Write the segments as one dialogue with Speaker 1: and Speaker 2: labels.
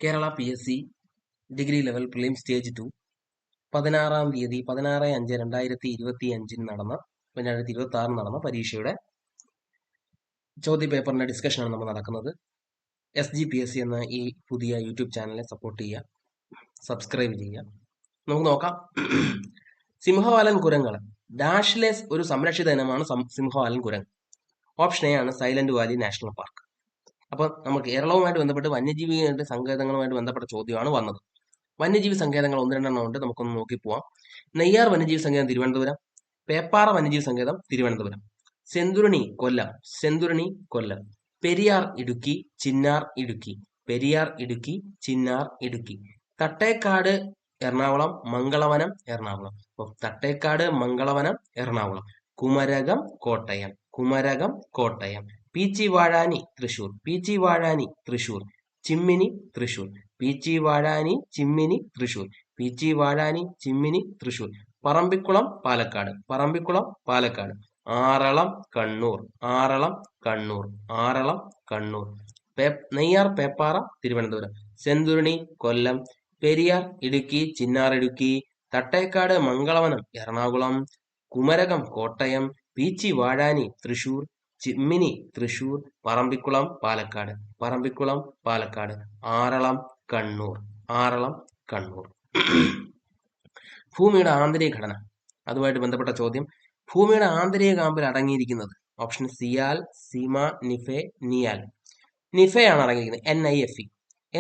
Speaker 1: Kerala PSC degree level prelim stage 2 16-ാം തീയതി 16/5/2025 നടന്ന 2026 നടന്ന പരീക്ഷയുടെ ചോദ്യ പേപ്പറിന്റെ ഡിസ്കഷനാണ് നമ്മൾ നടക്കുന്നത്. SGPSC എന്ന ഈ പുതിയ യൂട്യൂബ് ചാനലിനെ സപ്പോർട്ട് ചെയ്യുക, സബ്സ്ക്രൈബ് ചെയ്യുക. നമുക്ക് നോക്കാം. സിംഹവാലൻ കുരങ്ങ് ഡാഷിലെ ഒരു സംരക്ഷിത ഇനമാണ് സിംഹവാലൻ കുരങ്ങ്. ഓപ്ഷൻ എ ആണ് സൈലന്റ് വാലി നാഷണൽ പാർക്ക്. അപ്പോൾ നമ്മൾ കേരളവുമായിട്ട് ബന്ധപ്പെട്ട് വന്യജീവി സങ്കേതങ്ങളുമായിട്ട് ബന്ധപ്പെട്ട ചോദ്യമാണ് വന്നത്. വന്യജീവി സങ്കേതങ്ങൾ 1-2 ഉണ്ട്, നമുക്കൊന്ന് നോക്കി പോവാം. നെയ്യാർ വന്യജീവി സങ്കേതം തിരുവനന്തപുരം, പേപ്പാറ വന്യജീവി സങ്കേതം തിരുവനന്തപുരം, സെന്തുരണി കൊല്ലം, പെരിയാർ ഇടുക്കി, ചിന്നാർ ഇടുക്കി, പെരിയാർ ഇടുക്കി, ചിന്നാർ ഇടുക്കി, തട്ടേക്കാട് എറണാകുളം, മംഗളവനം എറണാകുളം. അപ്പോൾ തട്ടേക്കാട്, മംഗളവനം എറണാകുളം. കുമരകം കോട്ടയം, പീച്ചിവാഴാനി തൃശൂർ, ചിമ്മിനി തൃശൂർ, പറമ്പിക്കുളം പാലക്കാട്, ആറളം കണ്ണൂർ, നെയ്യാർ പേപ്പാറ തിരുവനന്തപുരം, സെന്തുരണി കൊല്ലം, പെരിയാർ ഇടുക്കി, ചിന്നാർ ഇടുക്കി, തട്ടേക്കാട് മംഗളവനം എറണാകുളം, കുമരകം കോട്ടയം, പീച്ചിവാഴാനി തൃശൂർ, ചിമ്മിനി തൃശൂർ, പറമ്പിക്കുളം പാലക്കാട്, ആറളം കണ്ണൂർ. ഭൂമിയുടെ ആന്തരിക ഘടന, അതുമായിട്ട് ബന്ധപ്പെട്ട ചോദ്യം. ഭൂമിയുടെ ആന്തരിക കാമ്പിൽ അടങ്ങിയിരിക്കുന്നത് ഓപ്ഷൻ സിയാൽ, സീമ, നിഫെ, നിയാൽ. നിഫയാണ് അടങ്ങിയിരിക്കുന്നത്,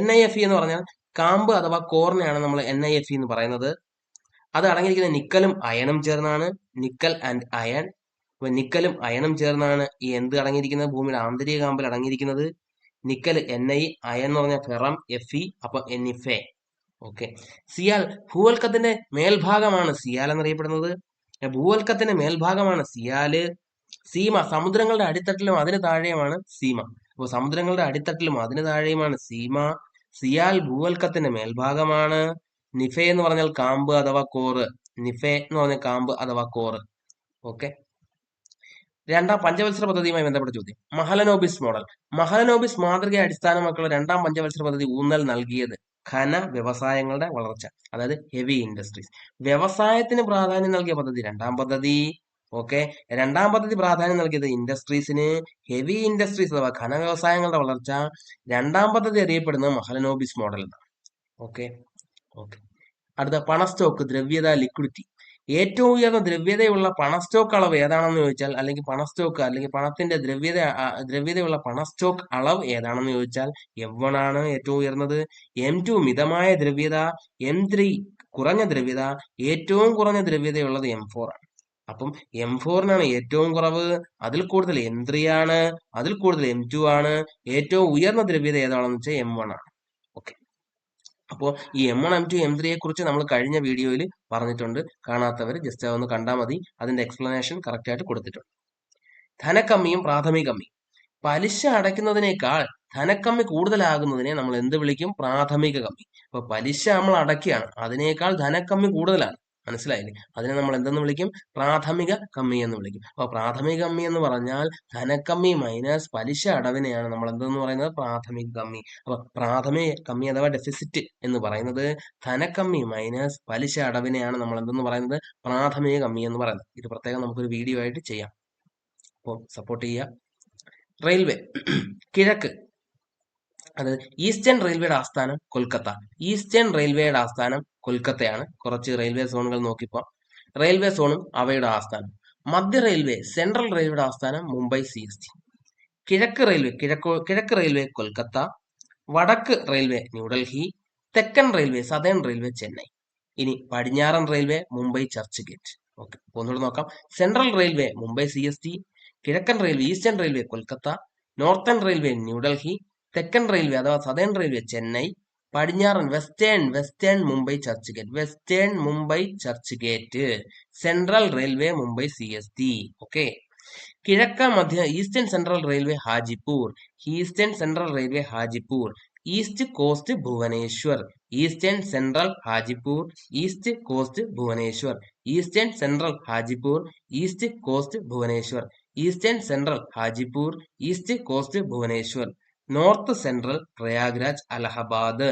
Speaker 1: NIFE എന്ന് പറഞ്ഞാൽ കാമ്പ് അഥവാ കോറിനെയാണ് നമ്മൾ NIFE എന്ന് പറയുന്നത്. അത് അടങ്ങിയിരിക്കുന്നത് നിക്കലും അയണും ചേർന്നാണ്, നിക്കൽ ആൻഡ് അയൺ. അപ്പൊ നിക്കലും അയണും ചേർന്നാണ് ഈ എന്ത് അടങ്ങിയിരിക്കുന്നത്, ഭൂമിയുടെ ആന്തരിക കാമ്പിൽ അടങ്ങിയിരിക്കുന്നത്. നിക്കൽ Ni, അയൺ എന്ന് പറഞ്ഞാൽ ഫെറം, Fe, അപ്പൊ Nife. ഓക്കെ. സിയാൽ ഭൂവൽക്കത്തിന്റെ മേൽഭാഗമാണ് സിയാൽ എന്നറിയപ്പെടുന്നത്. ഭൂവൽക്കത്തിന്റെ മേൽഭാഗമാണ് സിയാല്. സീമ സമുദ്രങ്ങളുടെ അടിത്തട്ടിലും അതിന് താഴെയുമാണ് സീമ. അപ്പോൾ സമുദ്രങ്ങളുടെ അടിത്തട്ടിലും അതിന് താഴെയുമാണ് സീമ. സിയാൽ ഭൂവൽക്കത്തിന്റെ മേൽഭാഗമാണ്. നിഫെ എന്ന് പറഞ്ഞാൽ കാമ്പ് അഥവാ കോറ്. ഓക്കെ. രണ്ടാം പഞ്ചവത്സര പദ്ധതിയുമായി ബന്ധപ്പെട്ട ചോദ്യം. മഹലനോബിസ് മാതൃകയെ അടിസ്ഥാനമാക്കിയുള്ള രണ്ടാം പഞ്ചവത്സര പദ്ധതി ഊന്നൽ നൽകിയത് ഖന വ്യവസായങ്ങളുടെ വളർച്ച, അതായത് ഹെവി ഇൻഡസ്ട്രീസ്. വ്യവസായത്തിന് പ്രാധാന്യം നൽകിയ പദ്ധതി രണ്ടാം പദ്ധതി. ഓക്കെ. രണ്ടാം പദ്ധതി പ്രാധാന്യം നൽകിയത് ഇൻഡസ്ട്രീസിന്. ഹെവി ഇൻഡസ്ട്രീസ് അഥവാ ഖന വ്യവസായങ്ങളുടെ വളർച്ച. രണ്ടാം പദ്ധതി അറിയപ്പെടുന്നത് മഹലനോബിസ് മോഡൽ എന്നാണ്. ഓക്കെ. അടുത്ത പണസ്റ്റോക്ക്, ദ്രവ്യത, ലിക്വിഡിറ്റി. ഏറ്റവും ഉയർന്ന ദ്രവ്യതയുള്ള പണസ്റ്റോക്ക് അളവ് ഏതാണെന്ന് ചോദിച്ചാൽ, അല്ലെങ്കിൽ പണത്തിന്റെ ദ്രവ്യതയുള്ള പണസ്റ്റോക്ക് അളവ് ഏതാണെന്ന് ചോദിച്ചാൽ M1 ആണ് ഏറ്റവും ഉയർന്നത്. M2 മിതമായ ദ്രവ്യത, M3 കുറഞ്ഞ ദ്രവ്യത, ഏറ്റവും കുറഞ്ഞ ദ്രവ്യതയുള്ളത് M4 ആണ്. അപ്പം M4-നാണ് ഏറ്റവും കുറവ്, അതിൽ കൂടുതൽ M3 ആണ്, അതിൽ കൂടുതൽ M2 ആണ്. ഏറ്റവും ഉയർന്ന ദ്രവ്യത ഏതാണെന്ന് വെച്ചാൽ M1 ആണ്. ഓക്കെ. അപ്പോൾ ഈ M1, M2, M3 കുറിച്ച് നമ്മൾ കഴിഞ്ഞ വീഡിയോയിൽ പറഞ്ഞിട്ടുണ്ട്. കാണാത്തവർ ജസ്റ്റ് ഒന്ന് കണ്ടാൽ മതി. അതിന്റെ എക്സ്പ്ലനേഷൻ കറക്റ്റ് ആയിട്ട് കൊടുത്തിട്ടുണ്ട്. ധനക്കമ്മിയും പ്രാഥമിക കമ്മിയും. പലിശ അടയ്ക്കുന്നതിനേക്കാൾ ധനക്കമ്മി കൂടുതലാകുന്നതിനെ നമ്മൾ എന്ത് വിളിക്കും? പ്രാഥമിക കമ്മി. അപ്പൊ പലിശ നമ്മൾ അടയ്ക്കുകയാണ്, അതിനേക്കാൾ ധനക്കമ്മി കൂടുതലാണ്. മനസ്സിലായില്ലേ? അതിനെ നമ്മൾ എന്തെന്ന് വിളിക്കും? പ്രാഥമിക കമ്മി എന്ന് വിളിക്കും. അപ്പൊ പ്രാഥമിക കമ്മി എന്ന് പറഞ്ഞാൽ ധനക്കമ്മി മൈനസ് പലിശ അടവിനെയാണ് നമ്മൾ എന്തെന്ന് പറയുന്നത്? പ്രാഥമിക കമ്മി. അപ്പൊ പ്രാഥമിക കമ്മി അഥവാ ഡെഫിസിറ്റ് എന്ന് പറയുന്നത് ധനക്കമ്മി മൈനസ് പലിശ അടവിനെയാണ് നമ്മൾ എന്തെന്ന് പറയുന്നത്? പ്രാഥമിക കമ്മി എന്ന് പറയുന്നത്. ഇത് പ്രത്യേകം നമുക്കൊരു വീഡിയോ ആയിട്ട് ചെയ്യാം. അപ്പോൾ സപ്പോർട്ട് ചെയ്യുക. റെയിൽവേ കിഴക്ക്, അതായത് ഈസ്റ്റേൺ റെയിൽവേയുടെ ആസ്ഥാനം കൊൽക്കത്തയാണ്. കുറച്ച് റെയിൽവേ സോണുകൾ നോക്കിപ്പോ. റെയിൽവേ സോണും അവയുടെ ആസ്ഥാനം. മധ്യ റെയിൽവേ, സെൻട്രൽ റെയിൽവേയുടെ ആസ്ഥാനം മുംബൈ CST. കിഴക്ക് റെയിൽവേ കൊൽക്കത്ത, വടക്ക് റെയിൽവേ ന്യൂഡൽഹി, തെക്കൻ റെയിൽവേ സദേൺ റെയിൽവേ ചെന്നൈ. ഇനി പടിഞ്ഞാറൻ railway Mumbai Churchgate. Okay. ഒന്നുകൂടെ നോക്കാം. സെൻട്രൽ റെയിൽവേ മുംബൈ CST, കിഴക്കൻ railway eastern railway Kolkata, northern railway New Delhi, തെക്കൻ റെയിൽവേ അഥവാ സദേൺ റെയിൽവേ ചെന്നൈ, പടിഞ്ഞാറൻ western Mumbai Churchgate, central railway Mumbai CST. Okay. കിഴക്ക് മധ്യ eastern central railway Hajipur, east coast Bhubaneswar, eastern central Hajipur, east coast Bhubaneswar, eastern central Hajipur, east coast Bhubaneswar, eastern central Hajipur, east coast Bhubaneswar, north central Prayagraj Allahabad,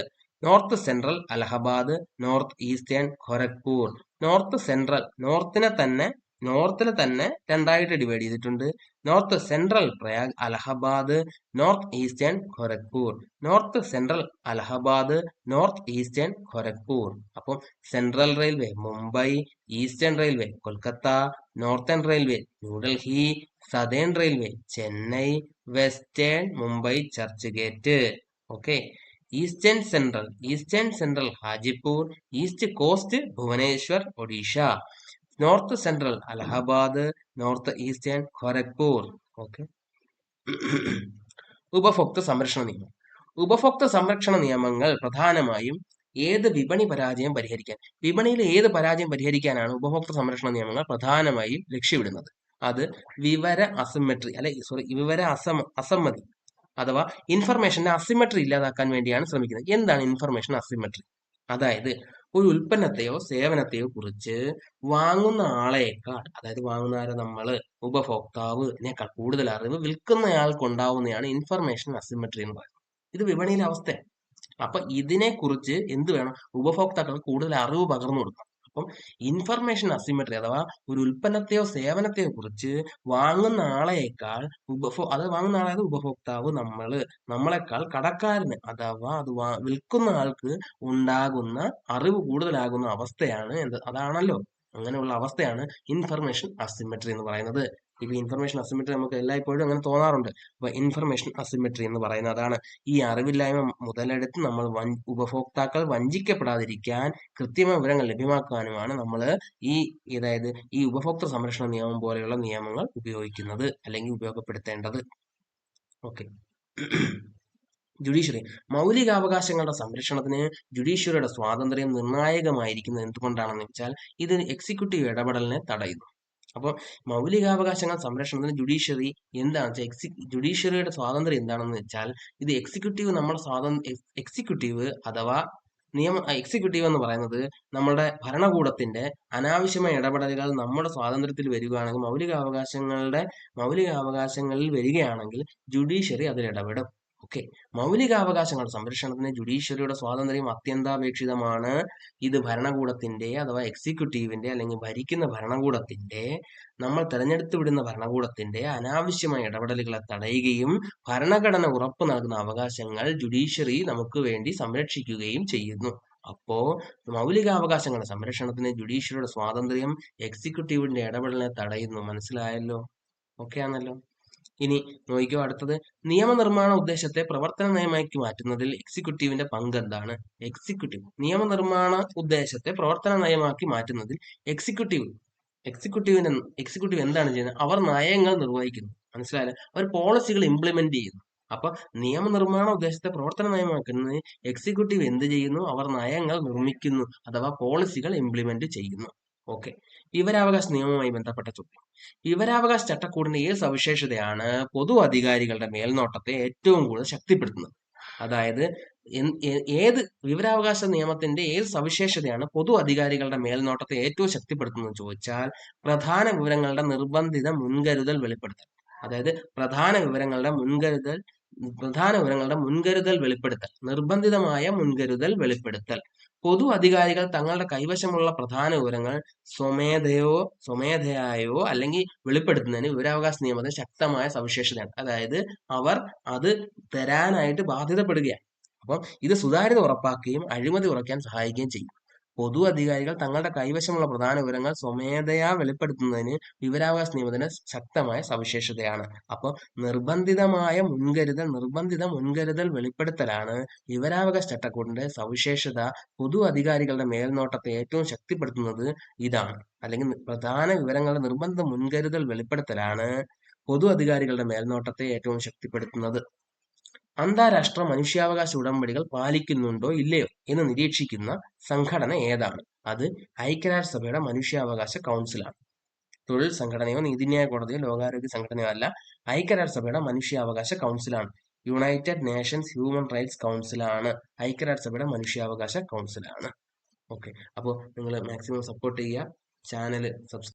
Speaker 1: north central Allahabad, north eastern Gorakhpur. North central, നോർത്തിലെ തന്നെ രണ്ടായിട്ട് divide ചെയ്തിട്ടുണ്ട്. North central Prayag Allahabad, north eastern Gorakhpur. North central Allahabad, north eastern Gorakhpur. അപ്പം central railway Mumbai, eastern railway Kolkata, northern railway New Delhi, southern railway Chennai, western Mumbai Churchgate. Okay. Eastern central Hajipur, east coast Bhubaneswar Odisha. North central Allahabad, north eastern Gorakhpur. Okay. ഉപഭോക്തൃ സംരക്ഷണ നിയമം. ഉപഭോക്തൃ സംരക്ഷണ നിയമങ്ങൾ പ്രധാനമായും ഏത് വിപണി പരാജയം പരിഹരിക്കാൻ, വിപണിയിലെ ഏത് പരാജയം പരിഹരിക്കാനാണ് ഉപഭോക്തൃ സംരക്ഷണ നിയമങ്ങൾ പ്രധാനമായും ലക്ഷ്യമിടുന്നത്. അത് വിവര അസമ്മതി അഥവാ ഇൻഫർമേഷന്റെ അസിമെട്രി ഇല്ലാതാക്കാൻ വേണ്ടിയാണ് ശ്രമിക്കുന്നത്. എന്താണ് ഇൻഫർമേഷൻ അസിമെട്രി? അതായത് ഒരു ഉൽപ്പന്നത്തെയോ സേവനത്തെയോ കുറിച്ച് വാങ്ങുന്ന ആളെക്കാൾ, അതായത് വാങ്ങുന്ന ആരെ നമ്മള്, ഉപഭോക്താവിനേക്കാൾ കൂടുതൽ അറിവ് വിൽക്കുന്നയാൾക്ക് ഉണ്ടാവുന്നതാണ് ഇൻഫർമേഷൻ അസിമെട്രി എന്ന് പറയുന്നത്. ഇത് വിപണിയിലെ അവസ്ഥയാണ്. അപ്പൊ ഇതിനെ കുറിച്ച് എന്ത് വേണം? ഉപഭോക്താക്കൾക്ക് കൂടുതൽ അറിവ് പകർന്നു കൊടുക്കണം. അപ്പം ഇൻഫർമേഷൻ അസിമെട്രി അഥവാ ഒരു ഉൽപ്പന്നത്തെയോ സേവനത്തെയോ കുറിച്ച് വാങ്ങുന്ന ആളെക്കാൾ വാങ്ങുന്ന ആളായത് ഉപഭോക്താവ്, നമ്മളെക്കാൾ കടക്കാരന് അഥവാ വിൽക്കുന്ന ആൾക്ക് ഉണ്ടാകുന്ന അറിവ് കൂടുതലാകുന്ന അവസ്ഥയാണ് അതാണല്ലോ, അങ്ങനെയുള്ള അവസ്ഥയാണ് ഇൻഫർമേഷൻ അസിമെട്രി എന്ന് പറയുന്നത്. ഇപ്പൊ ഇൻഫർമേഷൻ അസിമെട്രി നമുക്ക് എല്ലായ്പ്പോഴും അങ്ങനെ തോന്നാറുണ്ട്. അപ്പൊ ഇൻഫർമേഷൻ അസിമെട്രി എന്ന് പറയുന്നത് അതാണ്. ഈ അറിവില്ലായ്മ മുതലെടുത്ത് നമ്മൾ ഉപഭോക്താക്കൾ വഞ്ചിക്കപ്പെടാതിരിക്കാൻ കൃത്യമായ വിവരങ്ങൾ ലഭ്യമാക്കാനുമാണ് നമ്മൾ അതായത് ഈ ഉപഭോക്തൃ സംരക്ഷണ നിയമം പോലെയുള്ള നിയമങ്ങൾ ഉപയോഗിക്കുന്നത് അല്ലെങ്കിൽ ഉപയോഗപ്പെടുത്തേണ്ടത്. ഓക്കെ. ജുഡീഷ്യറി. മൗലികാവകാശങ്ങളുടെ സംരക്ഷണത്തിന് ജുഡീഷ്യറിയുടെ സ്വാതന്ത്ര്യം നിർണായകമായിരിക്കുന്നത് എന്തുകൊണ്ടാണെന്ന് വെച്ചാൽ ഇത് എക്സിക്യൂട്ടീവ് ഇടപെടലിനെ തടയുന്നു. അപ്പോൾ മൗലികാവകാശങ്ങൾ സംരക്ഷണത്തിന് ജുഡീഷ്യറി ജുഡീഷ്യറിയുടെ സ്വാതന്ത്ര്യം എന്താണെന്ന് വെച്ചാൽ ഇത് എക്സിക്യൂട്ടീവ് അഥവാ എക്സിക്യൂട്ടീവ് എന്ന് പറയുന്നത് നമ്മുടെ ഭരണകൂടത്തിന്റെ അനാവശ്യമായ ഇടപെടലുകൾ നമ്മുടെ സ്വാതന്ത്ര്യത്തിൽ വരികയാണെങ്കിൽ, മൗലികാവകാശങ്ങളിൽ വരികയാണെങ്കിൽ ജുഡീഷ്യറി അതിൽ ഇടപെടും. ഓക്കെ. മൗലികാവകാശങ്ങളുടെ സംരക്ഷണത്തിന് ജുഡീഷ്യറിയുടെ സ്വാതന്ത്ര്യം അത്യന്താപേക്ഷിതമാണ്. ഇത് ഭരണകൂടത്തിന്റെ അഥവാ എക്സിക്യൂട്ടീവിന്റെ അല്ലെങ്കിൽ ഭരിക്കുന്ന ഭരണകൂടത്തിന്റെ, നമ്മൾ തെരഞ്ഞെടുത്തു വിടുന്ന ഭരണകൂടത്തിന്റെ അനാവശ്യമായ ഇടപെടലുകളെ തടയുകയും ഭരണഘടന ഉറപ്പു നൽകുന്ന അവകാശങ്ങൾ ജുഡീഷ്യറി നമുക്ക് വേണ്ടി സംരക്ഷിക്കുകയും ചെയ്യുന്നു. അപ്പോ മൗലികാവകാശങ്ങളുടെ സംരക്ഷണത്തിന് ജുഡീഷ്യറിയുടെ സ്വാതന്ത്ര്യം എക്സിക്യൂട്ടീവിന്റെ ഇടപെടലിനെ തടയുന്നു. മനസ്സിലായല്ലോ? ഓക്കെ ആണല്ലോ? ഇനി നോക്കിക്കോ, അടുത്തത് നിയമനിർമ്മാണ ഉദ്ദേശത്തെ പ്രവർത്തന നയമാക്കി മാറ്റുന്നതിൽ എക്സിക്യൂട്ടീവിന്റെ പങ്ക് എന്താണ്? നിയമനിർമ്മാണ ഉദ്ദേശത്തെ പ്രവർത്തന നയമാക്കി മാറ്റുന്നതിൽ എക്സിക്യൂട്ടീവ് എന്താണ് ചെയ്യുന്നത്? അവർ നയങ്ങൾ നിർവഹിക്കുന്നു. മനസ്സിലായാലും അവർ പോളിസികൾ ഇംപ്ലിമെന്റ് ചെയ്യുന്നു. അപ്പൊ നിയമനിർമ്മാണ ഉദ്ദേശത്തെ പ്രവർത്തന നയമാക്കുന്നത് എക്സിക്യൂട്ടീവ് എന്ത് ചെയ്യുന്നു? അവർ നയങ്ങൾ നിർമ്മിക്കുന്നു അഥവാ പോളിസികൾ ഇംപ്ലിമെന്റ് ചെയ്യുന്നു. ഓക്കെ. വിവരാവകാശ നിയമവുമായി ബന്ധപ്പെട്ട ചോദ്യം. വിവരാവകാശ ചട്ടക്കൂടിന്റെ ഏത് സവിശേഷതയാണ് പൊതു അധികാരികളുടെ മേൽനോട്ടത്തെ ഏറ്റവും കൂടുതൽ ശക്തിപ്പെടുത്തുന്നത്? അതായത് ഏത് വിവരാവകാശ നിയമത്തിന്റെ ഏത് സവിശേഷതയാണ് പൊതു അധികാരികളുടെ മേൽനോട്ടത്തെ ഏറ്റവും ശക്തിപ്പെടുത്തുന്നത് ചോദിച്ചാൽ പ്രധാന വിവരങ്ങളുടെ നിർബന്ധിത മുൻകരുതൽ വെളിപ്പെടുത്തൽ. അതായത് പ്രധാന വിവരങ്ങളുടെ മുൻകരുതൽ വെളിപ്പെടുത്തൽ, നിർബന്ധിതമായ മുൻകരുതൽ വെളിപ്പെടുത്തൽ. പൊതു അധികാരികൾ തങ്ങളുടെ കൈവശമുള്ള പ്രധാന വിവരങ്ങൾ സ്വമേധയായോ അല്ലെങ്കിൽ വെളിപ്പെടുത്തുന്നതിന് വിവരാവകാശ നിയമത്തിന് ശക്തമായ സവിശേഷതയാണ്. അതായത് അവർ അത് തരാനായിട്ട് ബാധ്യതപ്പെടുകയാണ്. അപ്പം ഇത് സുതാര്യത ഉറപ്പാക്കുകയും അഴിമതി കുറയ്ക്കാൻ സഹായിക്കുകയും ചെയ്യും. പൊതു അധികാരികൾ തങ്ങളുടെ കൈവശമുള്ള പ്രധാന വിവരങ്ങൾ സ്വമേധയാ വെളിപ്പെടുത്തുന്നതിന് വിവരാവകാശ നിയമത്തിന് ശക്തമായ സവിശേഷതയാണ്. അപ്പോൾ നിർബന്ധിത മുൻകരുതൽ വെളിപ്പെടുത്തലാണ് വിവരാവകാശ ചട്ടക്കൂടിന്റെ സവിശേഷത. പൊതു അധികാരികളുടെ മേൽനോട്ടത്തെ ഏറ്റവും ശക്തിപ്പെടുത്തുന്നത് ഇതാണ്. അല്ലെങ്കിൽ പ്രധാന വിവരങ്ങളുടെ നിർബന്ധിത മുൻകരുതൽ വെളിപ്പെടുത്തലാണ് പൊതു അധികാരികളുടെ മേൽനോട്ടത്തെ ഏറ്റവും ശക്തിപ്പെടുത്തുന്നത്. അന്താരാഷ്ട്ര മനുഷ്യാവകാശ ഉടമ്പടികൾ പാലിക്കുന്നുണ്ടോ ഇല്ലയോ എന്ന് നിരീക്ഷിക്കുന്ന സംഘടന ഏതാണ്? അത് ഐക്യരാഷ്ട്രസഭയുടെ മനുഷ്യാവകാശ കൗൺസിലാണ്. തൊഴിൽ സംഘടനയോ നീതിന്യായ കോടതിയോ ലോകാരോഗ്യ സംഘടനയോ അല്ല, ഐക്യരാഷ്ട്രസഭയുടെ മനുഷ്യാവകാശ കൗൺസിലാണ്. യുണൈറ്റഡ് നേഷൻസ് ഹ്യൂമൻ റൈറ്റ്സ് കൗൺസിലാണ്. ഐക്യരാഷ്ട്രസഭയുടെ മനുഷ്യാവകാശ കൗൺസിലാണ്. ഓക്കെ. അപ്പോൾ നിങ്ങൾ മാക്സിമം സപ്പോർട്ട് ചെയ്യുക, ചാനൽ സബ്സ്ക്രൈബ്